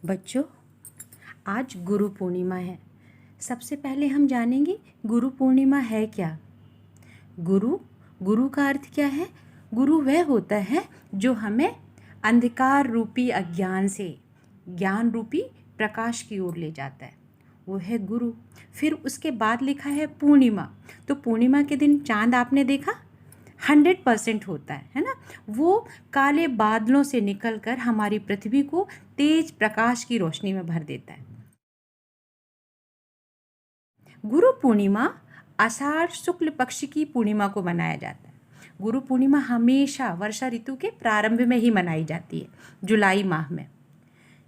बच्चों, आज गुरु पूर्णिमा है। सबसे पहले हम जानेंगे गुरु पूर्णिमा है क्या। गुरु का अर्थ क्या है। गुरु वह होता है जो हमें अंधकार रूपी अज्ञान से ज्ञान रूपी प्रकाश की ओर ले जाता है, वो है गुरु। फिर उसके बाद लिखा है पूर्णिमा। तो पूर्णिमा के दिन चांद आपने देखा 100% होता है ना। वो काले बादलों से निकलकर हमारी पृथ्वी को तेज प्रकाश की रोशनी में भर देता है। गुरु पूर्णिमा आषाढ़ शुक्ल पक्ष की पूर्णिमा को मनाया जाता है। गुरु पूर्णिमा हमेशा वर्षा ऋतु के प्रारंभ में ही मनाई जाती है, जुलाई माह में।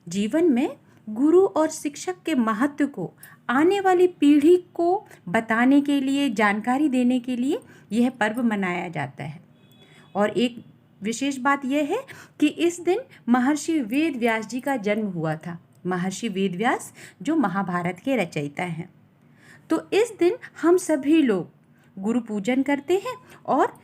जीवन में गुरु और शिक्षक के महत्व को आने वाली पीढ़ी को बताने के लिए, जानकारी देने के लिए यह पर्व मनाया जाता है। और एक विशेष बात यह है कि इस दिन महर्षि वेद व्यास जी का जन्म हुआ था। महर्षि वेद व्यास जो महाभारत के रचयिता हैं। तो इस दिन हम सभी लोग गुरु पूजन करते हैं और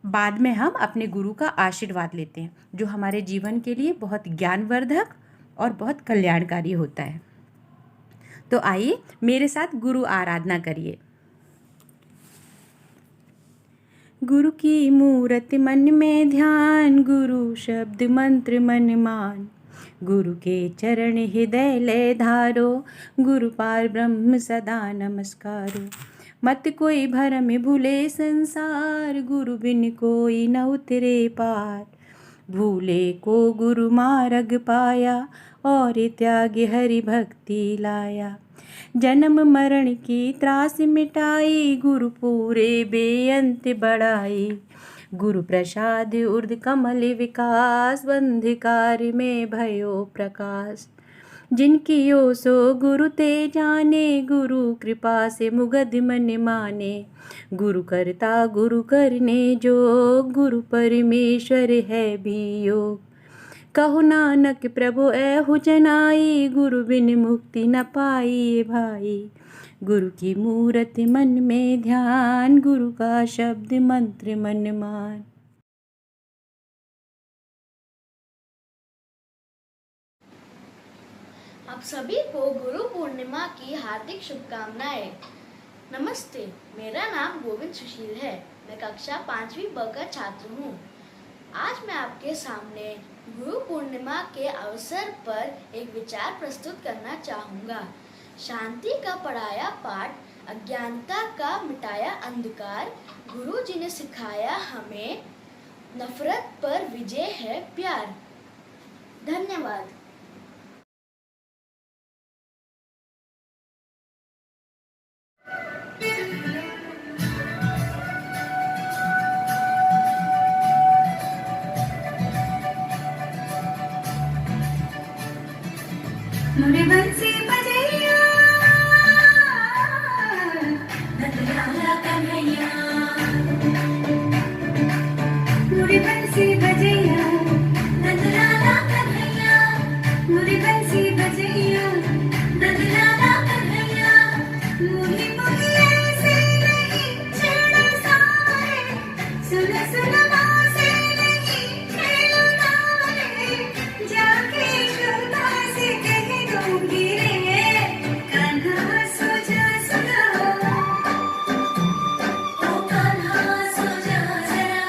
बाद में हम अपने गुरु का आशीर्वाद लेते हैं, जो हमारे जीवन के लिए बहुत ज्ञानवर्धक और बहुत कल्याणकारी होता है। तो आइए मेरे साथ गुरु आराधना करिए। गुरु की मूरत मन में ध्यान, गुरु शब्द मंत्र मन मान। गुरु के चरण हृदय लय धारो, गुरु पार ब्रह्म सदा नमस्कारो। मत कोई भरम भूले संसार, गुरु बिन कोई न उतरे पार। भूले को गुरु मार्ग पाया, और त्याग हरि भक्ति लाया। जन्म मरण की त्रास मिटाई, गुरु पूरे बेअंत बढ़ाई। गुरु प्रसाद उर्ध कमल विकास, अंधकार में भयो प्रकाश। जिनकी यो सो गुरु ते जाने, गुरु कृपा से मुगद मन माने। गुरु करता गुरु करने जो, गुरु परमेश्वर है भी योग। कहो नानक प्रभु ऐहु जनाई, गुरु बिन मुक्ति न पाई भाई। गुरु की मूरत मन में ध्यान, गुरु का शब्द मंत्र मन मान। आप सभी को गुरु पूर्णिमा की हार्दिक शुभकामनाएं। नमस्ते, मेरा नाम गोविंद सुशील है। मैं कक्षा 5वीं ब का छात्र हूँ। आज मैं आपके सामने गुरु पूर्णिमा के अवसर पर एक विचार प्रस्तुत करना चाहूँगा। शांति का पढ़ाया पाठ, अज्ञानता का मिटाया अंधकार। गुरु जी ने सिखाया हमें, नफरत पर विजय है प्यार। धन्यवाद। मुरे बंसी बजैया, नंदलाला कन्हैया। मुरे बंसी बजैया, नंदलाला कन्हैया। मुरे बंसी बजैया, नंदलाला कन्हैया। मुही मुही ऐसे नहीं छेड़ो सारे, सुन सुन से नहीं खेलो नारे। जाके शुदा से कह दूंगी रे, कान्हा सो जा सुना। ओ कान्हा सो जा जरा,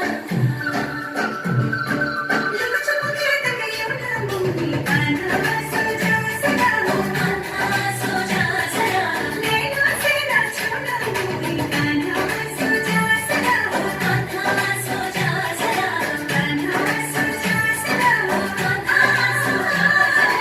लुक छुप के तक यूं ना दूंगी। कान्हा सो जा सुना, ओ कान्हा सो जा जरा। नैनों से ना छोड़ा दूंगी। कान्हा सो जा सुना, ओ कान्हा सो जा जरा। कान्हा सो जा सुना, ओ कान्हा सो जा जरा।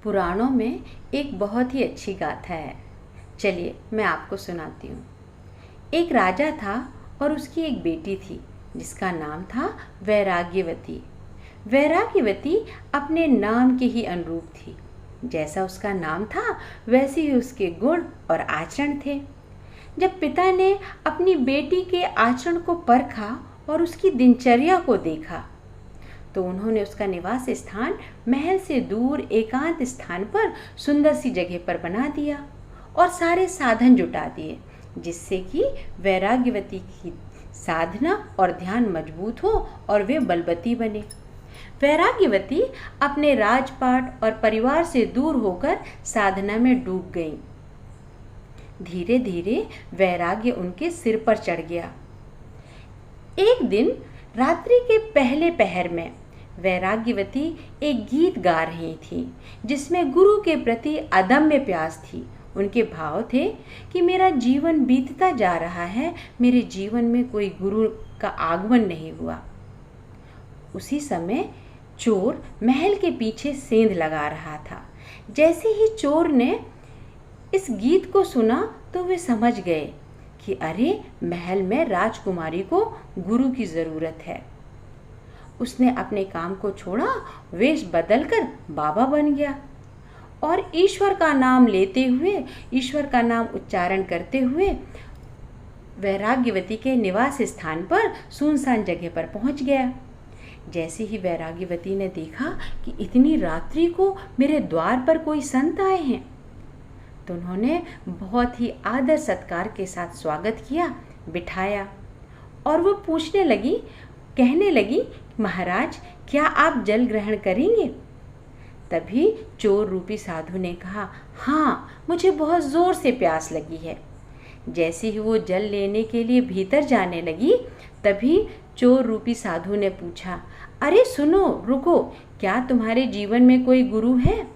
पुराणों में एक बहुत ही अच्छी गाथा है, चलिए मैं आपको सुनाती हूँ। एक राजा था और उसकी एक बेटी थी। जिसका नाम था वैराग्यवती। वैराग्यवती अपने नाम के ही अनुरूप थी। जैसा उसका नाम था वैसे ही उसके गुण और आचरण थे। जब पिता ने अपनी बेटी के आचरण को परखा और उसकी दिनचर्या को देखा तो उन्होंने उसका निवास स्थान महल से दूर एकांत स्थान पर सुंदर सी जगह पर बना दिया और सारे साधन जुटा दिए, जिससे कि वैराग्यवती की साधना और ध्यान मजबूत हो और वे बलवती बने। वैराग्यवती अपने राजपाट और परिवार से दूर होकर साधना में डूब गईं। धीरे धीरे वैराग्य उनके सिर पर चढ़ गया। एक दिन रात्रि के पहले पहर में वैराग्यवती एक गीत गा रही थी, जिसमें गुरु के प्रति अदम्य प्यास थी। उनके भाव थे कि मेरा जीवन बीतता जा रहा है, मेरे जीवन में कोई गुरु का आगमन नहीं हुआ। उसी समय चोर महल के पीछे सेंध लगा रहा था। जैसे ही चोर ने इस गीत को सुना तो वे समझ गए कि अरे, महल में राजकुमारी को गुरु की जरूरत है। उसने अपने काम को छोड़ा, वेश बदलकर बाबा बन गया और ईश्वर का नाम लेते हुए, ईश्वर का नाम उच्चारण करते हुए वैराग्यवती के निवास स्थान पर सुनसान जगह पर पहुंच गया। जैसे ही वैराग्यवती ने देखा कि इतनी रात्रि को मेरे द्वार पर कोई संत आए हैं, तो उन्होंने बहुत ही आदर सत्कार के साथ स्वागत किया, बिठाया और वो पूछने लगी, कहने लगी, महाराज क्या आप जल ग्रहण करेंगे? तभी चोर रूपी साधु ने कहा, हाँ, मुझे बहुत जोर से प्यास लगी है। जैसे ही वो जल लेने के लिए भीतर जाने लगी, तभी चोर रूपी साधु ने पूछा, अरे सुनो, रुको, क्या तुम्हारे जीवन में कोई गुरु है?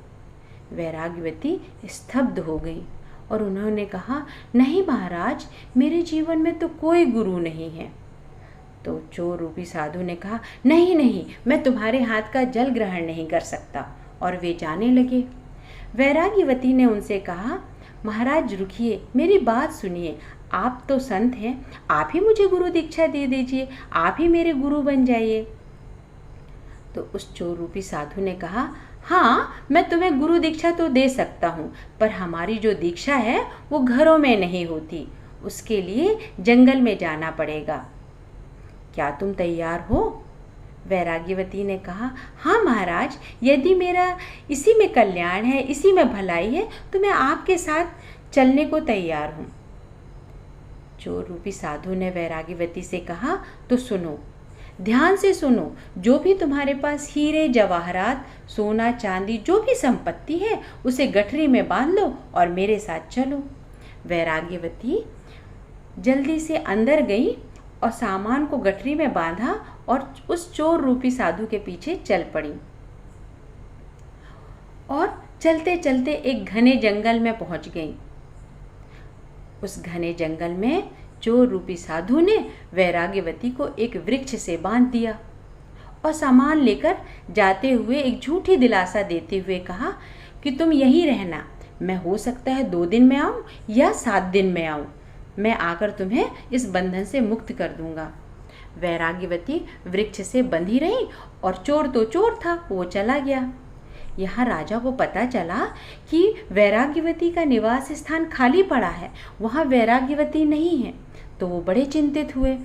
वैराग्यवती स्तब्ध हो गई और उन्होंने कहा, नहीं महाराज, मेरे जीवन में तो कोई गुरु नहीं है। तो चोर रूपी साधु ने कहा, नहीं नहीं, मैं तुम्हारे हाथ का जल ग्रहण नहीं कर सकता, और वे जाने लगे। वैराग्यवती ने उनसे कहा, महाराज रुकिए, मेरी बात सुनिए, आप तो संत हैं, आप ही मुझे गुरु दीक्षा दे दीजिए, आप ही मेरे गुरु बन जाइए। तो उस चोर रूपी साधु ने कहा, हाँ, मैं तुम्हें गुरु दीक्षा तो दे सकता हूँ, पर हमारी जो दीक्षा है वो घरों में नहीं होती, उसके लिए जंगल में जाना पड़ेगा। क्या तुम तैयार हो? वैराग्यवती ने कहा, हाँ महाराज, यदि मेरा इसी में कल्याण है, इसी में भलाई है, तो मैं आपके साथ चलने को तैयार हूँ। चोर रूपी साधु ने वैराग्यवती से कहा, तो सुनो, ध्यान से सुनो, जो भी तुम्हारे पास हीरे जवाहरात, सोना चांदी, जो भी संपत्ति है, उसे गठरी में बांध लो और मेरे साथ चलो। वैराग्यवती जल्दी से अंदर गई और सामान को गठरी में बांधा और उस चोर रूपी साधु के पीछे चल पड़ी और चलते चलते एक घने जंगल में पहुंच गई। उस घने जंगल में चोर रूपी साधु ने वैराग्यवती को एक वृक्ष से बांध दिया और सामान लेकर जाते हुए एक झूठी दिलासा देते हुए कहा कि तुम यहीं रहना, मैं हो सकता है 2 दिन में आऊं या 7 दिन में आऊं, मैं आकर तुम्हें इस बंधन से मुक्त कर दूंगा। वैराग्यवती वृक्ष से बंधी रही और चोर तो चोर था, वो चला गया। यहाँ राजा को पता चला कि वैराग्यवती का निवास स्थान खाली पड़ा है, वहाँ वैराग्यवती नहीं है, तो वो बड़े चिंतित हुए।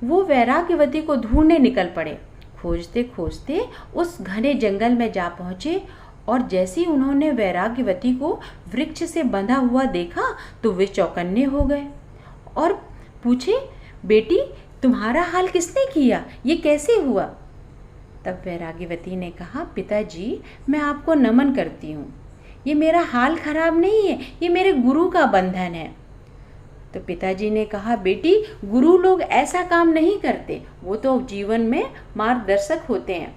वो वैराग्यवती को ढूंढने निकल पड़े। खोजते खोजते उस घने जंगल में जा पहुँचे और जैसे ही उन्होंने वैराग्यवती को वृक्ष से बंधा हुआ देखा तो वे चौकन्ने हो गए और पूछे, बेटी तुम्हारा हाल किसने किया, ये कैसे हुआ? तब वैराग्यवती ने कहा, पिताजी मैं आपको नमन करती हूँ, ये मेरा हाल खराब नहीं है, ये मेरे गुरु का बंधन है। तो पिताजी ने कहा, बेटी गुरु लोग ऐसा काम नहीं करते, वो तो जीवन में मार्गदर्शक होते हैं,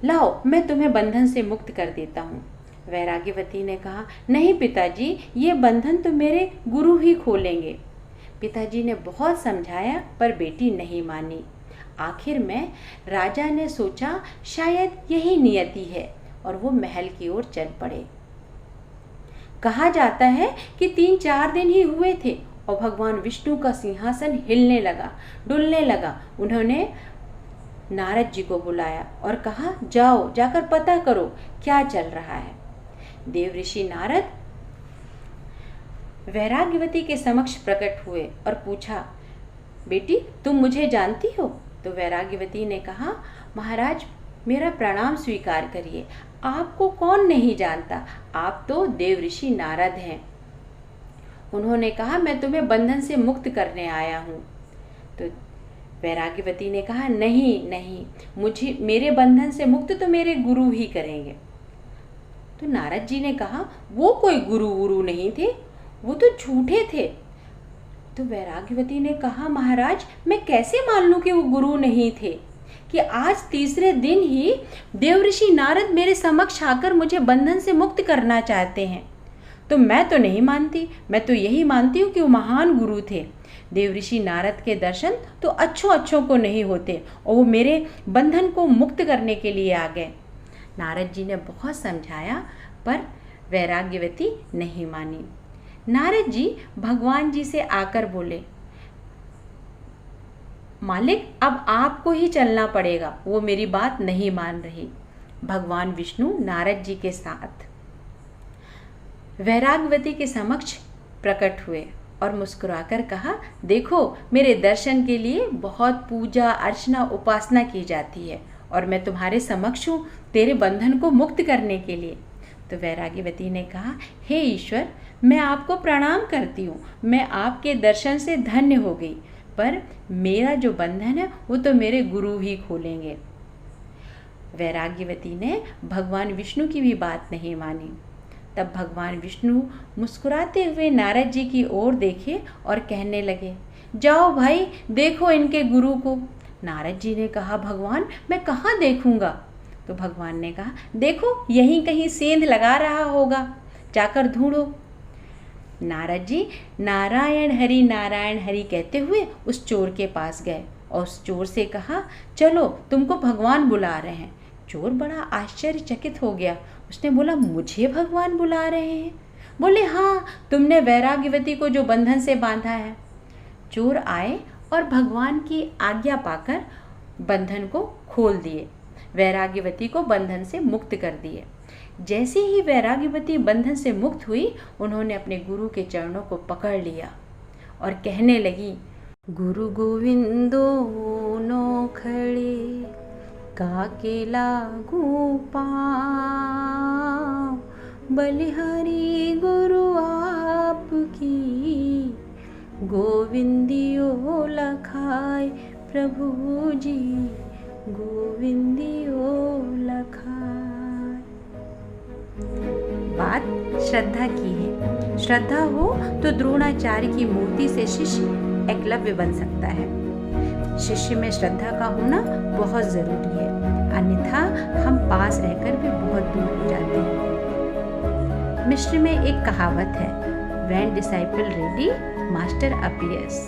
लाओ मैं तुम्हें बंधन से मुक्त कर देता हूँ। वैराग्यवती ने कहा, नहीं पिताजी, ये बंधन तो मेरे गुरु ही खोलेंगे। पिताजी ने बहुत समझाया पर बेटी नहीं मानी। आखिर में राजा ने सोचा शायद यही नियति है और वो महल की ओर चल पड़े। कहा जाता है कि 3-4 दिन ही हुए थे और भगवान विष्णु का सिंहासन हिलने लगा, डुलने लगा। उन्होंने नारद जी को बुलाया और कहा, जाओ जाकर पता करो क्या चल रहा है। देव ऋषि नारद वैराग्यवती के समक्ष प्रकट हुए और पूछा, बेटी तुम मुझे जानती हो? तो वैराग्यवती ने कहा, महाराज मेरा प्रणाम स्वीकार करिए, आपको कौन नहीं जानता, आप तो देव ऋषि नारद हैं। उन्होंने कहा, मैं तुम्हें बंधन से मुक्त करने आया हूँ। तो वैराग्यवती ने कहा, नहीं नहीं, मुझे मेरे बंधन से मुक्त तो मेरे गुरु ही करेंगे। तो नारद जी ने कहा, वो कोई गुरु नहीं थे, वो तो झूठे थे। तो वैराग्यवती ने कहा, महाराज मैं कैसे मान लूं कि वो गुरु नहीं थे, कि आज तीसरे दिन ही देव ऋषि नारद मेरे समक्ष आकर मुझे बंधन से मुक्त करना चाहते हैं। तो मैं तो नहीं मानती, मैं तो यही मानती हूँ कि वो महान गुरु थे। देव ऋषि नारद के दर्शन तो अच्छों को नहीं होते और वो मेरे बंधन को मुक्त करने के लिए आ गए। नारद जी ने बहुत समझाया पर वैराग्यवती नहीं मानी। नारद जी भगवान जी से आकर बोले, मालिक अब आपको ही चलना पड़ेगा, वो मेरी बात नहीं मान रही। भगवान विष्णु नारद जी के साथ वैराग्यवती के समक्ष प्रकट हुए और मुस्कुराकर कहा, देखो मेरे दर्शन के लिए बहुत पूजा अर्चना उपासना की जाती है और मैं तुम्हारे समक्ष हूँ तेरे बंधन को मुक्त करने के लिए। तो वैराग्यवती ने कहा, हे ईश्वर मैं आपको प्रणाम करती हूँ, मैं आपके दर्शन से धन्य हो गई, पर मेरा जो बंधन है वो तो मेरे गुरु ही खोलेंगे। वैराग्यवती ने भगवान विष्णु की भी बात नहीं मानी। तब भगवान विष्णु मुस्कुराते हुए नारद जी की ओर देखे और कहने लगे, जाओ भाई देखो इनके गुरु को। नारद जी ने कहा, भगवान मैं कहाँ देखूंगा? तो भगवान ने कहा, देखो यहीं कहीं सेंध लगा रहा होगा, जाकर ढूंढो। नारद जी नारायण हरि कहते हुए उस चोर के पास गए और उस चोर से कहा, चलो तुमको भगवान बुला रहे हैं। चोर बड़ा आश्चर्यचकित हो गया। उसने बोला, मुझे भगवान बुला रहे हैं? बोले, हाँ, तुमने वैराग्यवती को जो बंधन से बांधा है। चोर आए और भगवान की आज्ञा पाकर बंधन को खोल दिए, वैराग्यवती को बंधन से मुक्त कर दिए। जैसे ही वैराग्यवती बंधन से मुक्त हुई, उन्होंने अपने गुरु के चरणों को पकड़ लिया और कहने लगी, गुरु गोविंदो नो खड़े काके लागू पाँव, बलिहारी गुरु आपकी गोविंदियो लखाए, प्रभु जी गोविंदियो लखाए। बात श्रद्धा की है। श्रद्धा हो तो द्रोणाचार्य की मूर्ति से शिष्य एकलव्य बन सकता है। शिष्य में श्रद्धा का होना बहुत जरूरी है, अन्यथा हम पास रहकर भी बहुत दूर हो जाते हैं। मिस्र में एक कहावत है, when disciple ready master appears.